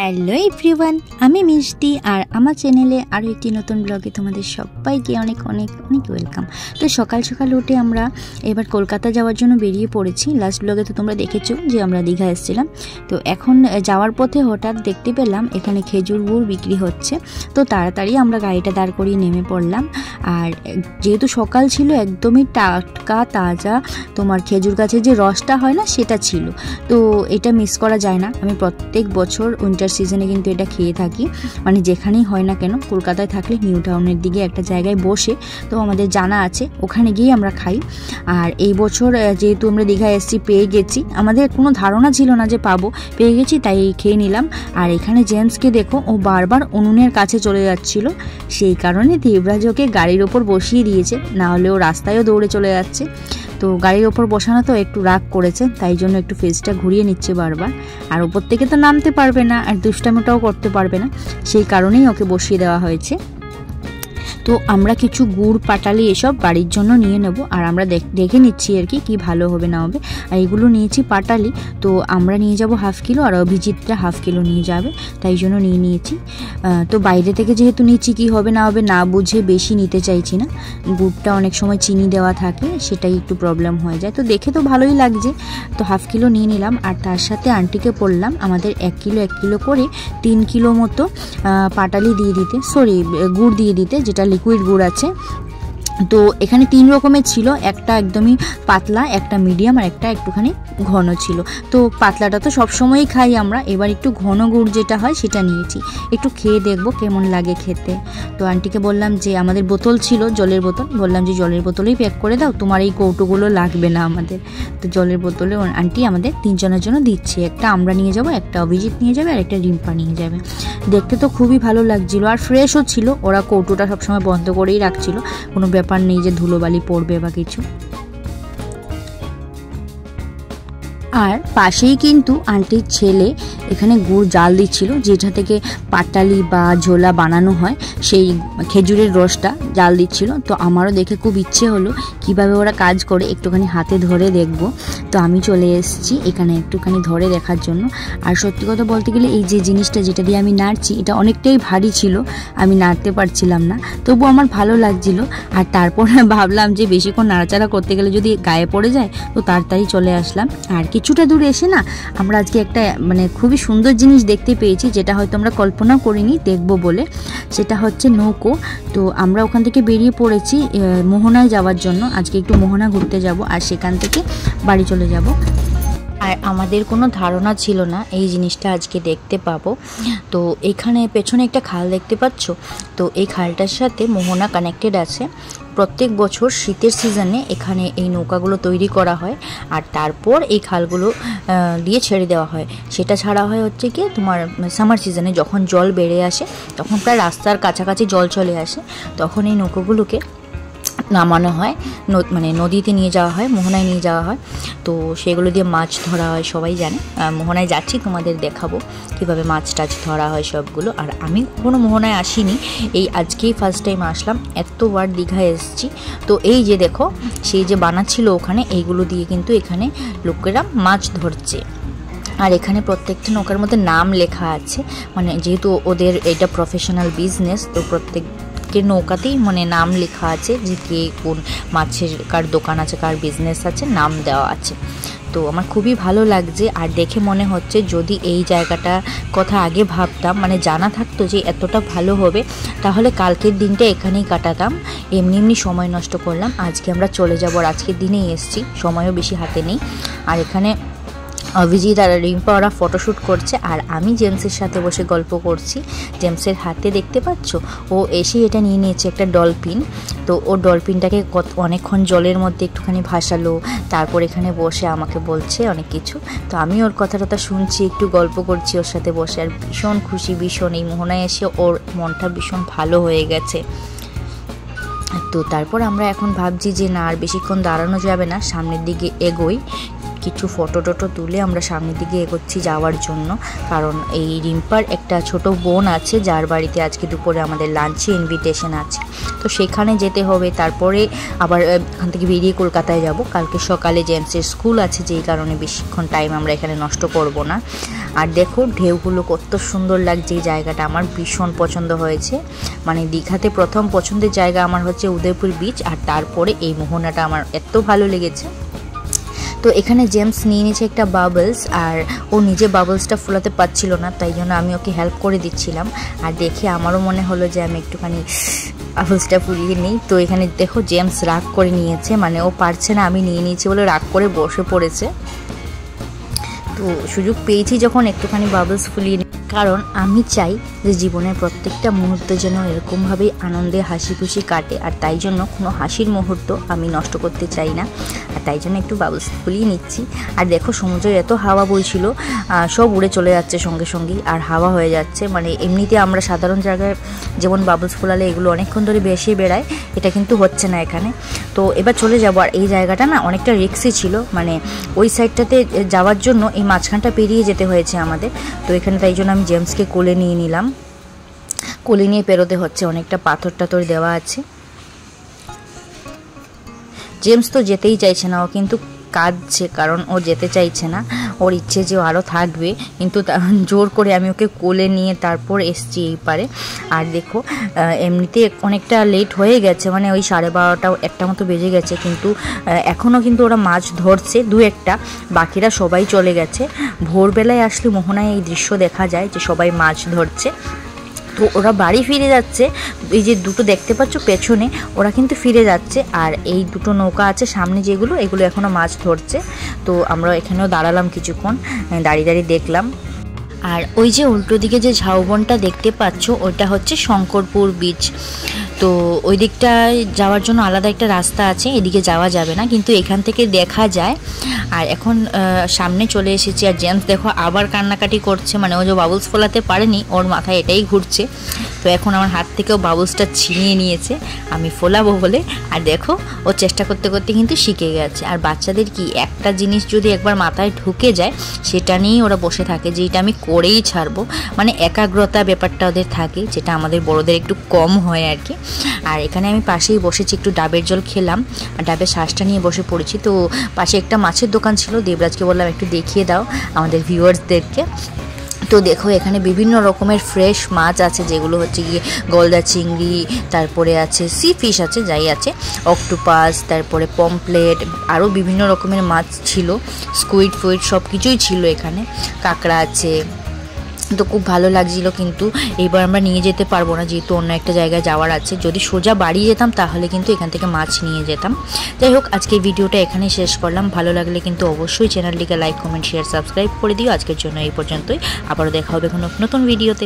Hello everyone, আমি মিষ্টি আর আমার চ্যানেলে আরও একটি নতুন ব্লগে তোমাদের সবাইকে অনেক অনেক অনেক ওয়েলকাম। তো সকাল সকাল উঠে আমরা এবার কলকাতা যাওয়ার জন্য বেরিয়ে পড়েছি। লাস্ট ব্লগে তো তোমরা দেখেছো যে আমরা দীঘা এসেছিলাম। তো এখন যাওয়ার পথে হঠাৎ দেখতে পেলাম এখানে খেজুর গুড় বিক্রি হচ্ছে। তো তাড়াতাড়ি আমরা গাড়িটা দাঁড় করিয়ে নেমে পড়লাম। আর যেহেতু সকাল ছিল, একদমই টাটকা তাজা তোমার খেজুর গাছের যে রসটা হয় না সেটা ছিল। তো এটা মিস করা যায় না। আমি প্রত্যেক বছর উইন্টার সিজনে কিন্তু এটা খেয়ে থাকি, মানে যেখানেই হয় না কেন। কলকাতায় থাকলে নিউ টাউনের দিকে একটা জায়গায় বসে, তো আমাদের জানা আছে, ওখানে গিয়ে আমরা খাই। আর এই বছর যেহেতু আমরা দীঘা এসেছি, পেয়ে গেছি, আমাদের কোনো ধারণা ছিল না যে পাবো, পেয়ে গেছি তাই খেয়ে নিলাম। আর এখানে জেন্টসকে দেখো, ও বারবার উনুনের কাছে চলে যাচ্ছিল, সেই কারণে দেবরাজ ওকে গাড়ির ওপর বসিয়ে দিয়েছে, না হলে ও রাস্তায়ও দৌড়ে চলে যাচ্ছে। তো গাড়ির ওপর বসানো তো একটু রাগ করেছে, তাই জন্য একটু ফেসটা ঘুরিয়ে নিচ্ছে বারবার। আর ওপর থেকে তো নামতে পারবে না, আর দুষ্টামিটাও করতে পারবে না, সেই কারণেই ওকে বসিয়ে দেওয়া হয়েছে। তো আমরা কিছু গুড় পাটালি এসব বাড়ির জন্য নিয়ে নেব, আর আমরা দেখে নিচ্ছি আর কি ভালো হবে না হবে। আর এগুলো নিয়েছি পাটালি, তো আমরা নিয়ে যাব 1/2 কিলো, আর অভিজিৎরা 1/2 কিলো নিয়ে যাবে, তাই জন্য নিয়ে নিয়েছি। তো বাইরে থেকে যেহেতু নিচ্ছি, কি হবে না হবে না বুঝে বেশি নিতে চাইছি না। গুড়টা অনেক সময় চিনি দেওয়া থাকে, সেটাই একটু প্রবলেম হয়ে যায়। তো দেখে তো ভালোই লাগছে, তো 1/2 কিলো নিয়ে নিলাম। আর তার সাথে আন্টিকে বললাম আমাদের 1 কিলো করে 3 কিলো মতো পাটালি দিয়ে দিতে, গুড় দিয়ে দিতে, যেটা লিকুইড গুড় আছে। তো এখানে 3 রকমের ছিল, একটা একদমই পাতলা, একটা মিডিয়াম, আর একটা একটুখানি ঘন ছিল। তো পাতলাটা তো সবসময়ই খাই আমরা, এবার একটু ঘন গুড় যেটা হয় সেটা নিয়েছি, একটু খেয়ে দেখবো কেমন লাগে খেতে। তো আন্টিকে বললাম যে আমাদের বোতল ছিল, জলের বোতল, বললাম যে জলের বোতলেই প্যাক করে দাও, তোমার এই কৌটোগুলো লাগবে না আমাদের। তো জলের বোতলে আন্টি আমাদের 3 জনের জন্য দিচ্ছে, একটা আমরা নিয়ে যাব, একটা অভিজিৎ নিয়ে যাবে, আর একটা রিম্পা নিয়ে যাবে। দেখতে তো খুবই ভালো লাগছিল, আর ফ্রেশও ছিল। ওরা কৌটোটা সবসময় বন্ধ করেই রাখছিল, কোনো ব্যাপার নেই যে ধুলোবালি পড়বে বা কিছু। আর পাশেই কিন্তু আন্টির ছেলে এখানে গুড় জাল দিচ্ছিল, যেটা থেকে পাটালি বা ঝোলা বানানো হয়, সেই খেজুরের রসটা জাল দিচ্ছিল। তো আমারও দেখে খুব ইচ্ছে হলো কিভাবে ওরা কাজ করে, একটুখানি হাতে ধরে দেখব। তো আমি চলে এসেছি এখানে একটুখানি ধরে দেখার জন্য। আর সত্যি কথা বলতে গেলে এই যে জিনিসটা যেটা দিয়ে আমি নাড়ছি, এটা অনেকটাই ভারী ছিল, আমি নাড়তে পারছিলাম না, তবু আমার ভালো লাগছিল। আর তারপর ভাবলাম যে বেশিক্ষণ নাড়াচাড়া করতে গেলে যদি গায়ে পড়ে যায়, তো তাড়াতাড়ি চলে আসলাম। আর কিছুটা দূরে এসে না আমরা আজকে একটা মানে খুবই সুন্দর জিনিস দেখতে পেয়েছি, যেটা হয়তো আমরা কল্পনা করিনি দেখবো বলে। সেটা হচ্ছে নৌকো। তো আমরা ওখান থেকে বেরিয়ে পড়েছি মোহনায় যাওয়ার জন্য। আজকে একটু মোহনা ঘুরতে যাব, আর সেখান থেকে বাড়ি চলে যাব। আর আমাদের কোনো ধারণা ছিল না এই জিনিসটা আজকে দেখতে পাবো। তো এখানে পেছনে একটা খাল দেখতে পাচ্ছ, তো এই খালটার সাথে মোহনা কানেক্টেড আছে। প্রত্যেক বছর শীতের সিজনে এখানে এই নৌকাগুলো তৈরি করা হয়, আর তারপর এই খালগুলো দিয়ে ছেড়ে দেওয়া হয়। সেটা ছাড়া হয় হচ্ছে কি তোমার সামার সিজনে, যখন জল বেড়ে আসে, তখন প্রায় রাস্তার কাছাকাছি জল চলে আসে, তখন এই নৌকাগুলোকে নামানো হয়, মানে নদীতে নিয়ে যাওয়া হয়, মোহনায় নিয়ে যাওয়া হয়। তো সেগুলো দিয়ে মাছ ধরা হয়, সবাই জানে। মোহনায় যাচ্ছি, তোমাদের দেখাবো কীভাবে মাছ টাছ ধরা হয় সবগুলো। আর আমি কখনো মোহনায় আসিনি, এই আজকেই ফার্স্ট টাইম আসলাম, এতবার দীঘায় এসেছি। তো এই যে দেখো, সেই যে বানাচ্ছিল ওখানে, এইগুলো দিয়ে কিন্তু এখানে লোকেরা মাছ ধরছে। আর এখানে প্রত্যেকটা নৌকার মধ্যে নাম লেখা আছে, মানে যেহেতু ওদের এটা প্রফেশনাল বিজনেস, তো প্রত্যেক নৌকাতেই মানে নাম লেখা আছে যে কে কোন মাছের, কার দোকান আছে, কার বিজনেস আছে, নাম দেওয়া আছে। তো আমার খুবই ভালো লাগছে। আর দেখে মনে হচ্ছে যদি এই জায়গাটার কথা আগে ভাবতাম, মানে জানা থাকতো যে এতটা ভালো হবে, তাহলে কালকের দিনটা এখানেই কাটাতাম। এমনি সময় নষ্ট করলাম, আজকে আমরা চলে যাবো, আর আজকের দিনেই এসছি, সময়ও বেশি হাতে নেই। আর এখানে অভিজিৎ আর রিম্পা ওরা ফটোশ্যুট করছে, আর আমি জেমসের সাথে বসে গল্প করছি। জেমসের হাতে দেখতে পাচ্ছ, ও এসে এটা নিয়ে নিয়েছে, একটা ডলফিন। তো ও ডলফিনটাকে অনেকক্ষণ জলের মধ্যে একটুখানি ভাসালো, তারপর এখানে বসে আমাকে বলছে অনেক কিছু। তো আমি ওর কথা শুনছি, একটু গল্প করছি ওর সাথে বসে, আর ভীষণ খুশি, ভীষণ এই মোহনায় এসে ওর মনটা ভীষণ ভালো হয়ে গেছে। তো তারপর আমরা এখন ভাবছি যে না, আর বেশিক্ষণ দাঁড়ানো যাবে না, সামনের দিকে এগোই। কিছু ফটো টটো তুলে আমরা সামনের দিকে এগোচ্ছি যাওয়ার জন্য, কারণ এই রিম্পার একটা ছোট বোন আছে যার বাড়িতে আজকে দুপুরে আমাদের লাঞ্চে ইনভিটেশন আছে, তো সেখানে যেতে হবে। তারপরে আবার এখান থেকে বেরিয়ে কলকাতায় যাব। কালকে সকালে জেমসের স্কুল আছে, যেই কারণে বেশিক্ষণ টাইম আমরা এখানে নষ্ট করব না। আর দেখো ঢেউগুলো কত সুন্দর লাগছে, এই জায়গাটা আমার ভীষণ পছন্দ হয়েছে। মানে দীঘাতে প্রথম পছন্দের জায়গা আমার হচ্ছে উদয়পুর বিচ, আর তারপরে এই মোহনাটা আমার এত ভালো লেগেছে। তো এখানে জেমস নিয়ে নিয়েছে একটা বাবলস, আর ও নিজে বাবলসটা ফোলাতে পারছিল না, তাই জন্য আমি ওকে হেল্প করে দিচ্ছিলাম। আর দেখে আমারও মনে হলো যে আমি একটুখানি বাবলসটা ফুলিয়ে নিই। তো এখানে দেখো জেমস রাগ করে নিয়েছে, মানে ও পারছে না, আমি নিয়ে নিয়েছি বলে রাগ করে বসে পড়েছে। তো সুযোগ পেয়েছি যখন একটুখানি বাবলস ফুলিয়ে নিই, কারণ আমি চাই যে জীবনের প্রত্যেকটা মুহূর্ত যেন এরকমভাবেই আনন্দে হাসি খুশি কাটে, আর তাই জন্য কোনো হাসির মুহূর্ত আমি নষ্ট করতে চাই না, আর তাই জন্য একটু বাবলস ফুলিয়ে নিচ্ছি। আর দেখো সমুদ্রের এত হাওয়া বইছিল, সব উড়ে চলে যাচ্ছে সঙ্গে সঙ্গেই, আর হাওয়া হয়ে যাচ্ছে। মানে এমনিতে আমরা সাধারণ জায়গায় যেমন বাবলস ফোলালে এগুলো অনেকক্ষণ ধরে বেশি বেড়ায়, এটা কিন্তু হচ্ছে না এখানে। তো এবার চলে যাবো। আর এই জায়গাটা না অনেকটা রিস্কি ছিল, মানে ওই সাইডটাতে যাওয়ার জন্য এই মাঝখানটা পেরিয়ে যেতে হয়েছে আমাদের। তো এখানে তাই জন্য আমি জেমসকে কোলে নিয়ে নিলাম, কোলে নিয়ে পেরোতে হচ্ছে, অনেকটা পাথর টাথর দেওয়া আছে। জেমস তো যেতেই চাইছে না, ও কিন্তু কাঁদছে, কারণ ও যেতে চাইছে না, ওর ইচ্ছে যে ও আরও থাকবে, কিন্তু জোর করে আমি ওকে কোলে নিয়ে তারপর এসছি এই পারে। আর দেখো এমনিতে অনেকটা লেট হয়ে গেছে, মানে ওই 12:30 একটা মতো বেজে গেছে, কিন্তু এখনও কিন্তু ওরা মাছ ধরছে দু একটা, বাকিরা সবাই চলে গেছে। ভোরবেলায় আসলে মোহনায় এই দৃশ্য দেখা যায় যে সবাই মাছ ধরছে। তো ওরা বাড়ি ফিরে যাচ্ছে, এই যে দুটো দেখতে পাচ্ছ পেছনে, ওরা কিন্তু ফিরে যাচ্ছে। আর এই দুটো নৌকা আছে সামনে যেগুলো, এগুলো এখনও মাছ ধরছে। তো আমরা এখানেও দাঁড়ালাম কিছুক্ষণ, দাঁড়িয়ে দাঁড়িয়ে দেখলাম। আর ওই যে উল্টো দিকে যে ঝাউবনটা দেখতে পাচ্ছ, ওইটা হচ্ছে শঙ্করপুর বিচ। তো ওই দিকটায় যাওয়ার জন্য আলাদা একটা রাস্তা আছে, এদিকে যাওয়া যাবে না, কিন্তু এখান থেকে দেখা যায়। আর এখন সামনে চলে এসেছি, আর জেমস দেখো আবার কান্নাকাটি করছে, মানে ও যে বাবলস ফোলাতে পারেনি, ওর মাথায় এটাই ঘুরছে। তো এখন আমার হাত থেকেও বাবলসটা ছিনিয়ে নিয়েছে আমি ফোলাবো বলে। আর দেখো ও চেষ্টা করতে করতে কিন্তু শিখে গেছে। আর বাচ্চাদের কি একটা জিনিস যদি একবার মাথায় ঢুকে যায়, সেটা নিয়েই ওরা বসে থাকে যে এটা আমি করেই ছাড়বো, মানে একাগ্রতা ব্যাপারটা ওদের থাকে, যেটা আমাদের বড়দের একটু কম হয় আর কি। আর এখানে আমি পাশেই বসেছি, একটু ডাবের জল খেলাম, আর ডাবের শ্বাসটা নিয়ে বসে পড়েছি। তো পাশে একটা মাছের দোকান ছিল, দেবরাজকে বললাম একটু দেখিয়ে দাও আমাদের ভিউয়ার্সদেরকে। তো দেখো এখানে বিভিন্ন রকমের ফ্রেশ মাছ আছে, যেগুলো হচ্ছে গিয়ে গলদা চিংড়ি, তারপরে আছে সি ফিশ আছে, যাই আছে অক্টোপাস, তারপরে পমপ্লেট, আরও বিভিন্ন রকমের মাছ ছিল, স্কুইড ফুইড সব কিছুই ছিল এখানে, কাঁকড়া আছে। তো খুব ভালো লাগছিল, কিন্তু এইবার আমরা নিয়ে যেতে পারবো না, যেহেতু অন্য একটা জায়গায় যাওয়ার আছে। যদি সোজা বাড়ি যেতাম তাহলে কিন্তু এখান থেকে মাছ নিয়ে যেতাম। যাই হোক, আজকের ভিডিওটা এখানেই শেষ করলাম। ভালো লাগলে কিন্তু অবশ্যই চ্যানেলটিকে লাইক, কমেন্ট, শেয়ার, সাবস্ক্রাইব করে দিও। আজকের জন্য এই পর্যন্তই, আবারও দেখা হবে কোনো নতুন ভিডিওতে।